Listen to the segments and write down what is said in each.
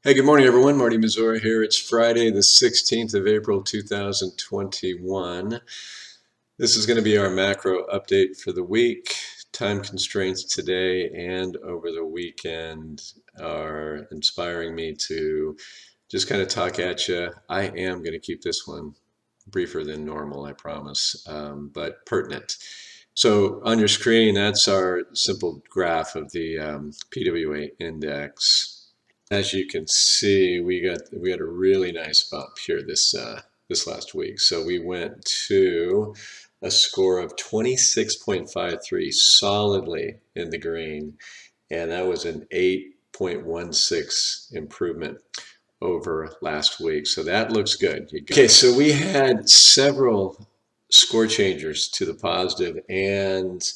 Hey, good morning, everyone. Marty Missouri here. It's Friday, the 16th of April, 2021. This is going to be our macro update for the week. Time constraints today and over the weekend are inspiring me to just kind of talk at you. I am going to keep this one briefer than normal, I promise, but pertinent. So on your screen, that's our simple graph of the PWA index. As you can see, we got a really nice bump here this last week. So we went to a score of 26.53, solidly in the green, and that was an 8.16 improvement over last week. So that looks good. Okay, so we had several score changers to the positive, and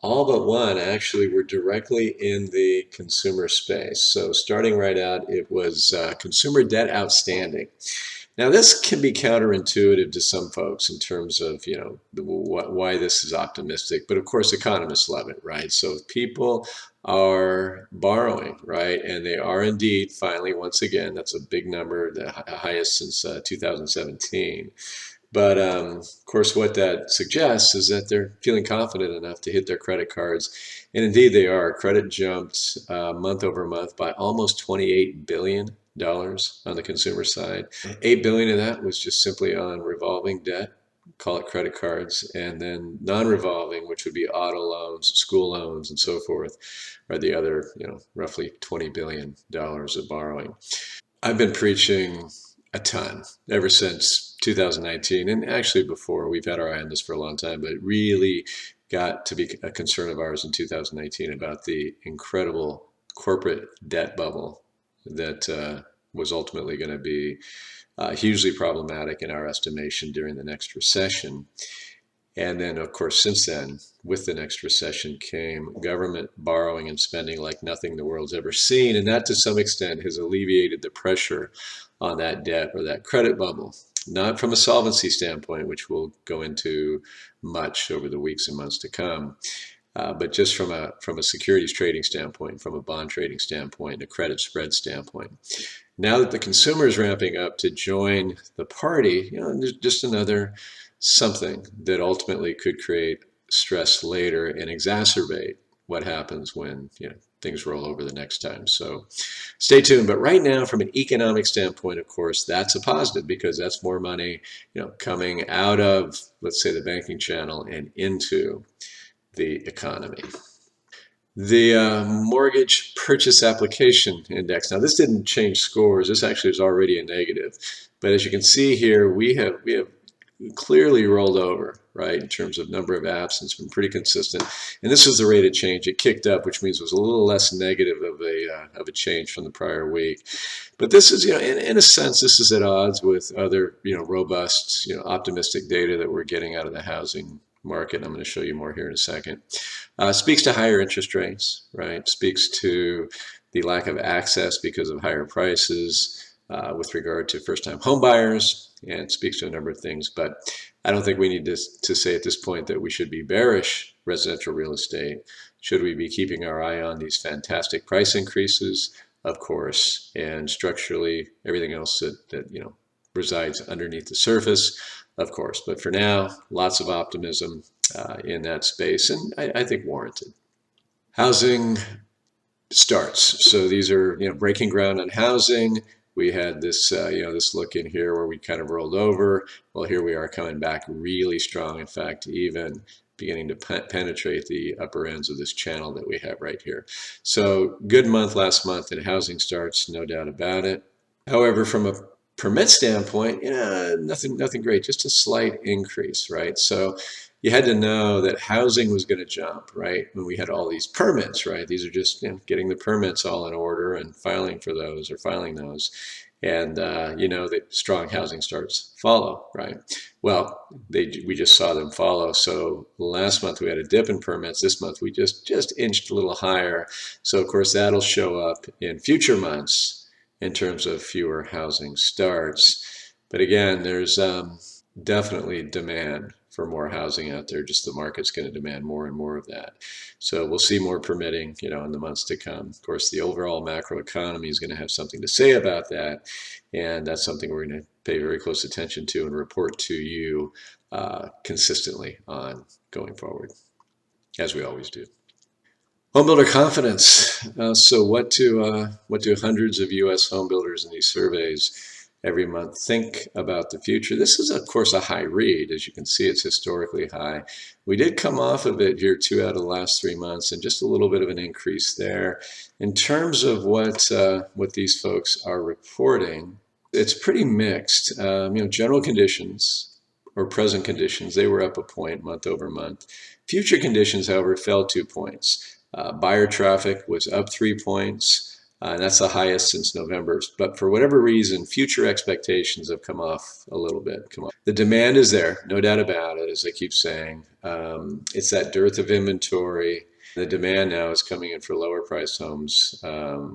all but one actually were directly in the consumer space. So starting right out, it was consumer debt outstanding. Now this can be counterintuitive to some folks in terms of why this is optimistic, but of course economists love it, right? So if people are borrowing, right, and they are indeed finally, once again, that's a big number, the highest since 2017. But of course, what that suggests is that they're feeling confident enough to hit their credit cards. And indeed, they are. Credit jumped month over month by almost $28 billion on the consumer side. $8 billion of that was just simply on revolving debt, call it credit cards, and then non-revolving, which would be auto loans, school loans, and so forth, are the other, roughly $20 billion of borrowing. I've been preaching a ton ever since 2019, and actually before. We've had our eye on this for a long time, but it really got to be a concern of ours in 2019 about the incredible corporate debt bubble that was ultimately going to be hugely problematic in our estimation during the next recession. And then, of course, since then, with the next recession came government borrowing and spending like nothing the world's ever seen. And that, to some extent, has alleviated the pressure on that debt or that credit bubble. Not from a solvency standpoint, which we'll go into much over the weeks and months to come, but just from a securities trading standpoint, from a bond trading standpoint, a credit spread standpoint. Now that the consumer is ramping up to join the party, there's just another something that ultimately could create stress later and exacerbate what happens when things roll over the next time. So stay tuned. But right now, from an economic standpoint, of course, that's a positive because that's more money coming out of, let's say, the banking channel and into the economy. The mortgage purchase application index. Now, this didn't change scores. This actually is already a negative. But as you can see here, we have clearly rolled over, right, in terms of number of apps, and it's been pretty consistent. And this was the rate of change. It kicked up, which means it was a little less negative of a change from the prior week. But this is, in a sense, this is at odds with other, robust, optimistic data that we're getting out of the housing market. I'm going to show you more here in a second. Speaks to higher interest rates, right? Speaks to the lack of access because of higher prices with regard to first-time home buyers, and speaks to a number of things. But I don't think we need to say at this point that we should be bearish residential real estate. Should we be keeping our eye on these fantastic price increases? Of course, and structurally everything else that resides underneath the surface, of course. But for now, lots of optimism in that space, and I think warranted. Housing starts. So these are breaking ground on housing. We had this this look in here where we kind of rolled over. Well, here we are coming back really strong. In fact, even beginning to penetrate the upper ends of this channel that we have right here. So good month last month in housing starts, no doubt about it. However, from a permit standpoint, nothing great, just a slight increase, right? So you had to know that housing was going to jump, right? When we had all these permits, right? These are just getting the permits all in order and filing those. And that strong housing starts follow, right? Well, we just saw them follow. So last month we had a dip in permits. This month we just inched a little higher. So of course that'll show up in future months in terms of fewer housing starts. But again, there's definitely demand for more housing out there. Just the market's going to demand more and more of that. So we'll see more permitting, in the months to come. Of course, the overall macro economy is going to have something to say about that, and that's something we're going to pay very close attention to and report to you consistently on going forward, as we always do. Homebuilder confidence. So what do hundreds of U.S. homebuilders in these surveys every month think about the future? This is, of course, a high read. As you can see, it's historically high. We did come off of it here 2 out of the last 3 months, and just a little bit of an increase there. In terms of what these folks are reporting, it's pretty mixed. General conditions or present conditions, they were up a point month over month. Future conditions, however, fell 2 points. Buyer traffic was up 3 points, and that's the highest since November. But for whatever reason, future expectations have come off a little bit. The demand is there, no doubt about it, as I keep saying. It's that dearth of inventory. The demand now is coming in for lower priced homes,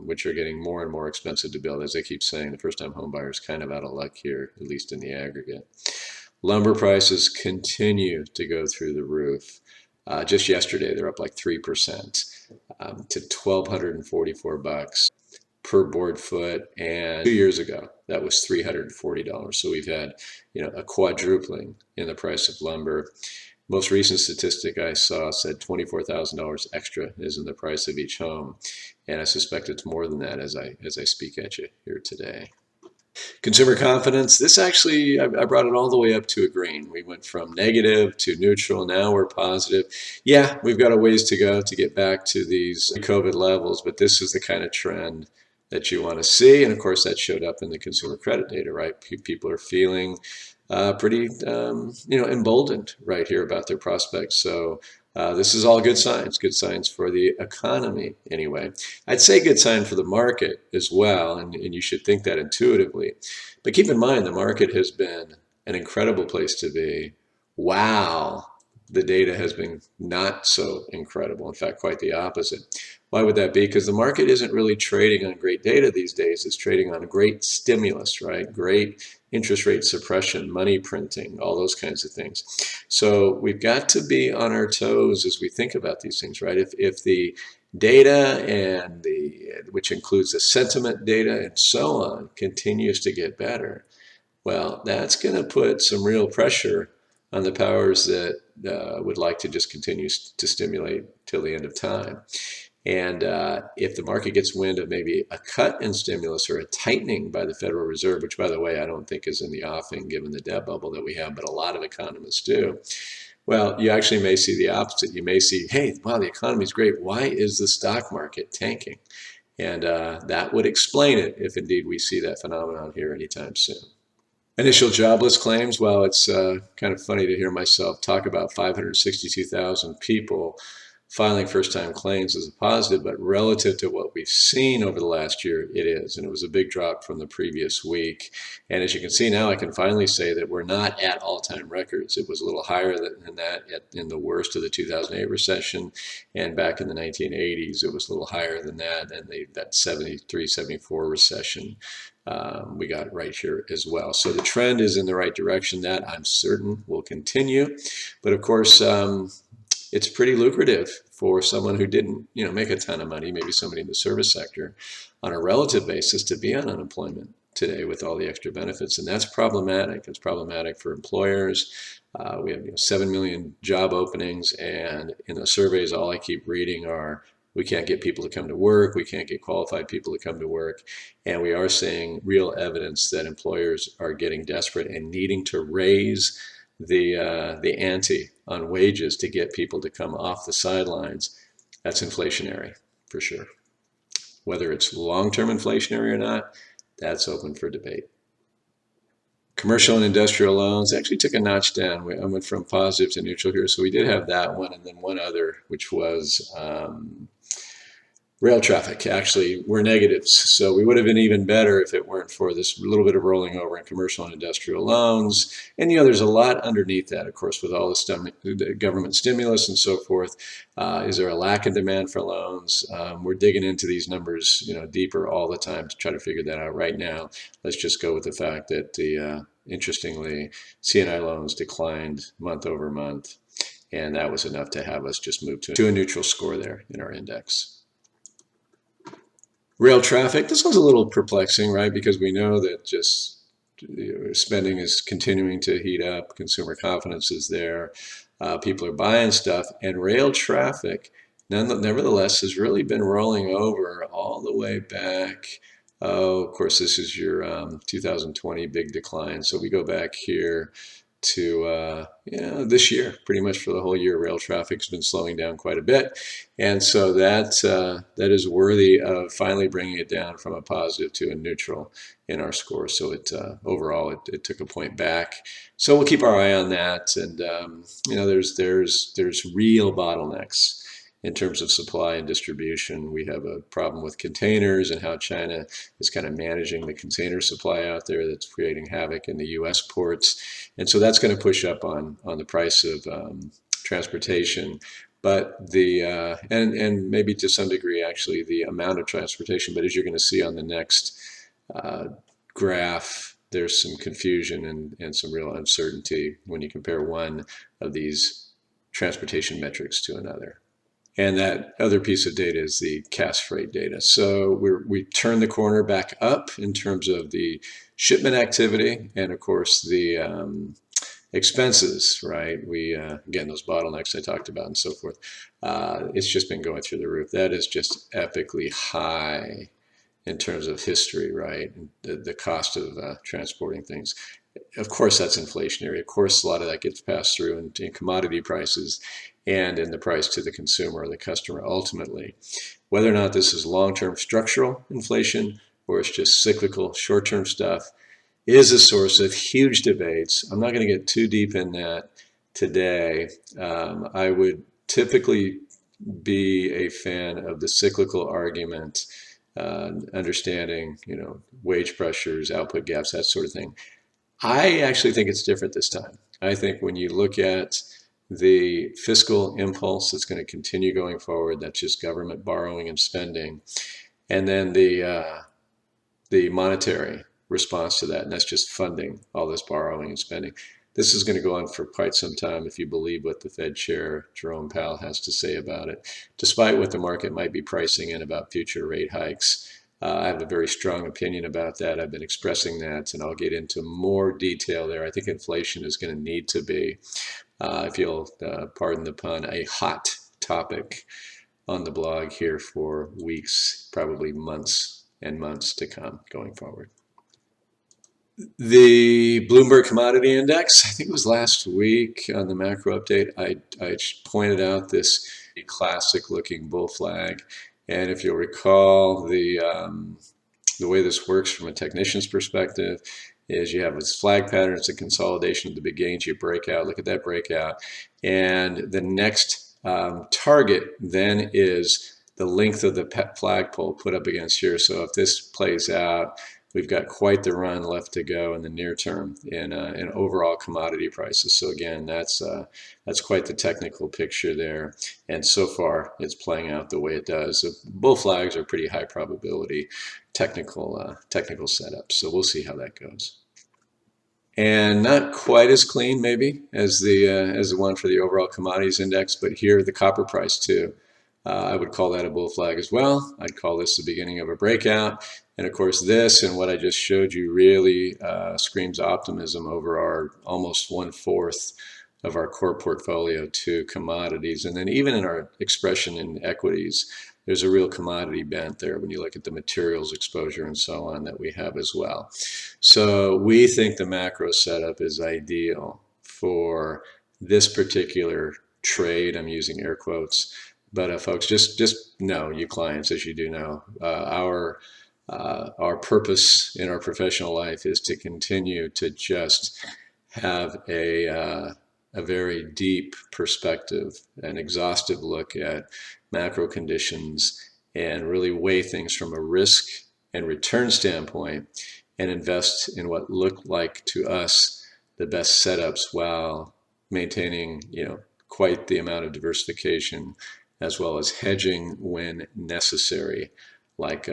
which are getting more and more expensive to build. As I keep saying, the first time home buyer is kind of out of luck here, at least in the aggregate. Lumber prices continue to go through the roof. Just yesterday, they're up like 3% to $1,244 per board foot, and 2 years ago that was $340. So we've had, a quadrupling in the price of lumber. Most recent statistic I saw said $24,000 extra is in the price of each home, and I suspect it's more than that as I speak at you here today. Consumer confidence, this actually, I brought it all the way up to a green. We went from negative to neutral, now we're positive. Yeah, we've got a ways to go to get back to these COVID levels, but this is the kind of trend that you want to see. And of course, that showed up in the consumer credit data, right? People are feeling pretty, emboldened right here about their prospects. So this is all good signs for the economy anyway. I'd say good sign for the market as well, and you should think that intuitively. But keep in mind, the market has been an incredible place to be. Wow, the data has been not so incredible. In fact, quite the opposite. Why would that be? Because the market isn't really trading on great data these days. It's trading on great stimulus, right? Great interest rate suppression, money printing, all those kinds of things. So we've got to be on our toes as we think about these things, right? If the data and which includes the sentiment data and so on, continues to get better, well, that's going to put some real pressure on the powers that would like to just continue to stimulate till the end of time. And if the market gets wind of maybe a cut in stimulus or a tightening by the Federal Reserve, which, by the way, I don't think is in the offing given the debt bubble that we have, but a lot of economists do, well, you actually may see the opposite. You may see, hey, wow, the economy's great. Why is the stock market tanking? And that would explain it if indeed we see that phenomenon here anytime soon. Initial jobless claims, well, it's kind of funny to hear myself talk about 562,000 people filing first-time claims as a positive, but relative to what we've seen over the last year, it is. And it was a big drop from the previous week. And as you can see now, I can finally say that we're not at all-time records. It was a little higher than that in the worst of the 2008 recession. And back in the 1980s, it was a little higher than that, and that 73, 74 recession. We got it right here as well. So the trend is in the right direction. That I'm certain will continue. But of course, it's pretty lucrative for someone who didn't, make a ton of money, maybe somebody in the service sector, on a relative basis, to be on unemployment today with all the extra benefits. And that's problematic. It's problematic for employers. We have 7 million job openings, and in the surveys, all I keep reading are, we can't get people to come to work. We can't get qualified people to come to work. And we are seeing real evidence that employers are getting desperate and needing to raise the ante on wages to get people to come off the sidelines. That's inflationary for sure. Whether it's long-term inflationary or not, that's open for debate. Commercial and industrial loans actually took a notch down. I went from positive to neutral here. So we did have that one, and then one other, which was rail traffic. Actually, were negatives. So we would have been even better if it weren't for this little bit of rolling over in commercial and industrial loans. And, there's a lot underneath that, of course, with all the government stimulus and so forth. Is there a lack of demand for loans? We're digging into these numbers, deeper all the time to try to figure that out. Right now, let's just go with the fact that interestingly, C&I loans declined month over month, and that was enough to have us just move to a neutral score there in our index. Rail traffic, this was a little perplexing, right? Because we know that just spending is continuing to heat up, consumer confidence is there, people are buying stuff, and rail traffic, nevertheless, has really been rolling over all the way back. Oh, of course, this is your 2020 big decline. So we go back here to this year, pretty much for the whole year, rail traffic's been slowing down quite a bit, and so that is worthy of finally bringing it down from a positive to a neutral in our score. So it overall it took a point back. So we'll keep our eye on that, and there's real bottlenecks in terms of supply and distribution. We have a problem with containers and how China is kind of managing the container supply out there that's creating havoc in the U.S. ports. And so that's going to push up on the price of transportation. But and maybe to some degree actually the amount of transportation, but as you're going to see on the next graph, there's some confusion and some real uncertainty when you compare one of these transportation metrics to another. And that other piece of data is the Cass freight data. So we turned the corner back up in terms of the shipment activity and, of course, the expenses, right? We, again, those bottlenecks I talked about and so forth. It's just been going through the roof. That is just epically high in terms of history, right? The cost of transporting things. Of course, that's inflationary. Of course, a lot of that gets passed through in commodity prices and in the price to the consumer or the customer ultimately. Whether or not this is long-term structural inflation or it's just cyclical short-term stuff is a source of huge debates. I'm not going to get too deep in that today. I would typically be a fan of the cyclical argument, understanding, wage pressures, output gaps, that sort of thing. I actually think it's different this time. I think when you look at the fiscal impulse that's going to continue going forward, that's just government borrowing and spending, and then the monetary response to that, and that's just funding all this borrowing and spending. This is going to go on for quite some time if you believe what the Fed Chair Jerome Powell has to say about it, despite what the market might be pricing in about future rate hikes. I have a very strong opinion about that. I've been expressing that, and I'll get into more detail there. I think inflation is going to need to be, if you'll pardon the pun, a hot topic on the blog here for weeks, probably months and months to come going forward. The Bloomberg Commodity Index, I think it was last week on the macro update, I pointed out this classic looking bull flag. And if you'll recall, the way this works from a technician's perspective is you have this flag pattern, it's a consolidation of the big gains, you break out, look at that breakout, and the next target then is the length of the flagpole put up against here. So if this plays out, we've got quite the run left to go in the near term in overall commodity prices. So again, that's quite the technical picture there. And so far, it's playing out the way it does. So bull flags are pretty high probability technical setups. So we'll see how that goes. And not quite as clean maybe as the one for the overall commodities index, but here the copper price too. I would call that a bull flag as well. I'd call this the beginning of a breakout. And of course, this and what I just showed you really screams optimism over our almost 1/4 of our core portfolio to commodities. And then even in our expression in equities, there's a real commodity bent there when you look at the materials exposure and so on that we have as well. So we think the macro setup is ideal for this particular trade. I'm using air quotes. But folks, just know, you clients, as you do know, our purpose in our professional life is to continue to just have a very deep perspective, an exhaustive look at macro conditions, and really weigh things from a risk and return standpoint, and invest in what look like to us the best setups while maintaining, quite the amount of diversification, as well as hedging when necessary, like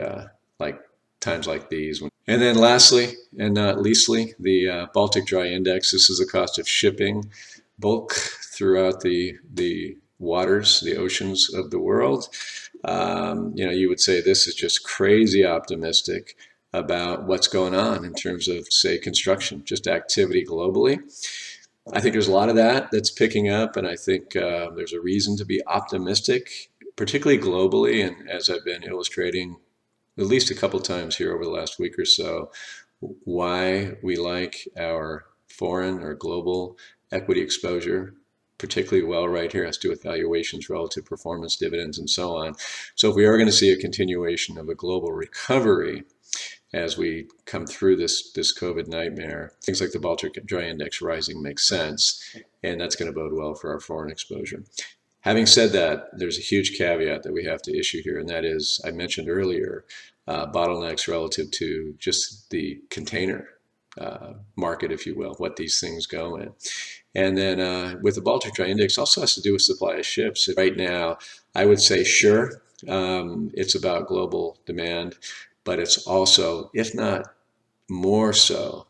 times like these. And then lastly, and not leastly, the Baltic Dry Index. This is the cost of shipping bulk throughout the waters, the oceans of the world. You would say this is just crazy optimistic about what's going on in terms of, say, construction, just activity globally. I think there's a lot of that that's picking up, and I think there's a reason to be optimistic, particularly globally. And as I've been illustrating at least a couple times here over the last week or so, why we like our foreign or global equity exposure particularly well right here has to do with valuations, relative performance, dividends, and so on. So if we are going to see a continuation of a global recovery as we come through this COVID nightmare, things like the Baltic Dry Index rising makes sense, and that's going to bode well for our foreign exposure. Having said that, there's a huge caveat that we have to issue here, and that is, I mentioned earlier, bottlenecks relative to just the container market, if you will, what these things go in. And then with the Baltic Dry Index, also has to do with supply of ships. Right now, I would say, sure, it's about global demand, but it's also, if not more so,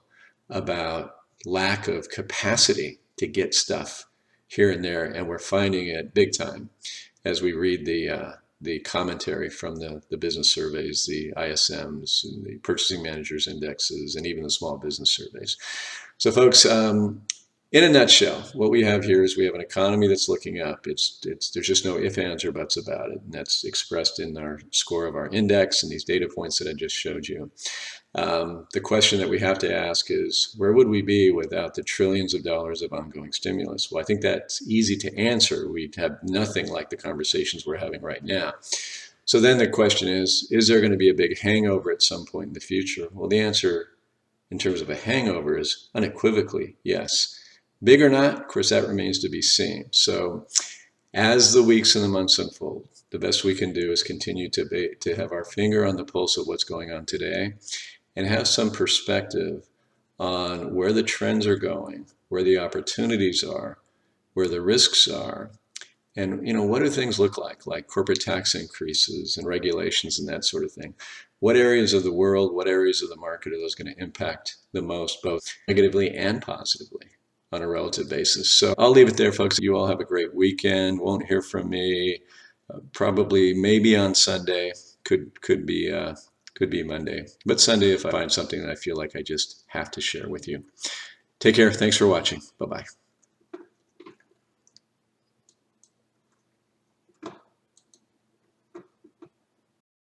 about lack of capacity to get stuff here and there, and we're finding it big time as we read the commentary from the business surveys, the ISMs, and the purchasing managers indexes, and even the small business surveys. So folks, in a nutshell, what we have here is we have an economy that's looking up. There's just no ifs, ands, or buts about it, and that's expressed in our score of our index and these data points that I just showed you. The question that we have to ask is, where would we be without the trillions of dollars of ongoing stimulus? Well, I think that's easy to answer. We'd have nothing like the conversations we're having right now. So then the question is there going to be a big hangover at some point in the future? Well, the answer in terms of a hangover is unequivocally yes. Big or not, of course, that remains to be seen. So as the weeks and the months unfold, the best we can do is continue to have our finger on the pulse of what's going on today and have some perspective on where the trends are going, where the opportunities are, where the risks are, and what do things look like corporate tax increases and regulations and that sort of thing. What areas of the world, what areas of the market are those going to impact the most, both negatively and positively on a relative basis? So I'll leave it there, folks. You all have a great weekend. Won't hear from me probably maybe on Sunday. Could be Monday, but Sunday if I find something that I feel like I just have to share with you. Take care. Thanks for watching. Bye-bye.